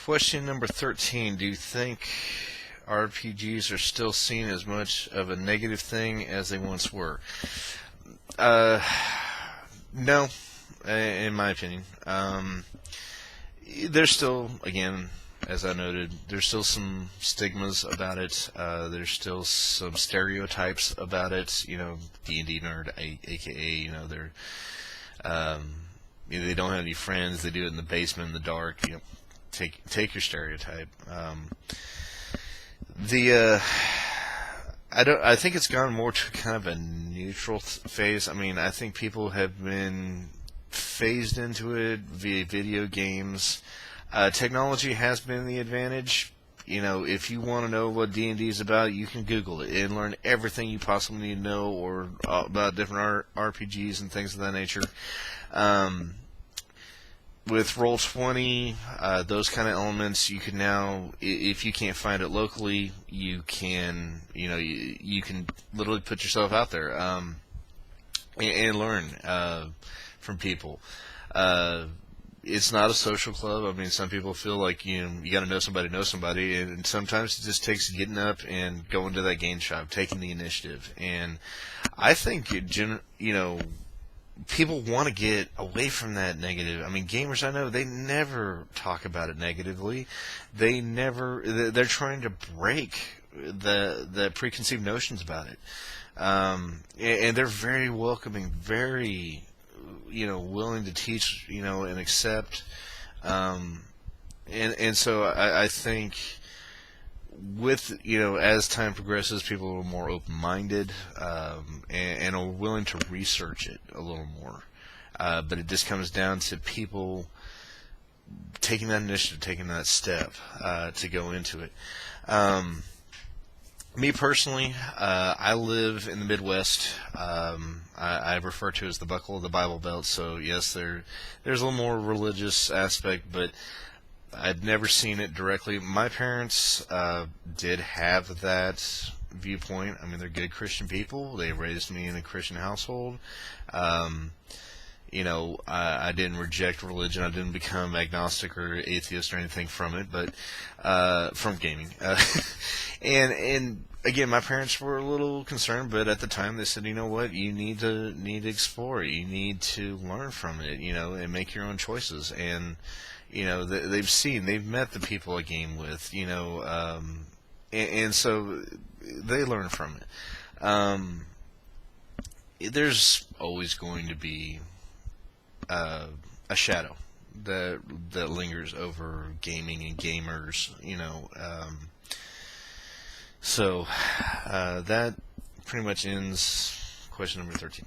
Question number 13. Do you think RPGs are still seen as much of a negative thing as they once were? Uh, no, in my opinion. There's still, again, as I noted, there's still some stigmas about it. There's still some stereotypes about it. D&D nerd, aka, they're they don't have any friends. They do it in the basement in the dark. Take your stereotype. The I think it's gone more to kind of a neutral phase. I mean, I think people have been phased into it via video games. Technology has been the advantage. If you want to know what D&D is about, you can Google it and learn everything you possibly need to know or about different RPGs and things of that nature. With Roll20, those kind of elements, you can now, if you can't find it locally, you can literally put yourself out there and learn from people. It's not a social club. I mean, some people feel like you got to know somebody, and sometimes it just takes getting up and going to that game shop, taking the initiative. And I think people want to get away from that negative. I mean, gamers I know, they never talk about it negatively. They're trying to break the preconceived notions about it. And they're very welcoming, very willing to teach, and accept. And so I think with as time progresses, people are more open-minded and are willing to research it a little more. But it just comes down to people taking that initiative, taking that step to go into it. Me personally, I live in the Midwest. I refer to as the buckle of the Bible Belt. So yes, there's a little more religious aspect, but I'd never seen it directly. My parents did have that viewpoint. I mean, they're good Christian people. They raised me in a Christian household. I didn't reject religion. I didn't become agnostic or atheist or anything from it, but from gaming. And again, my parents were a little concerned, but at the time they said, you know what, you need to explore it. You need to learn from it, and make your own choices. And they've met the people I game with, and so they learn from it. There's always going to be a shadow that lingers over gaming and gamers, so that pretty much ends question number 13.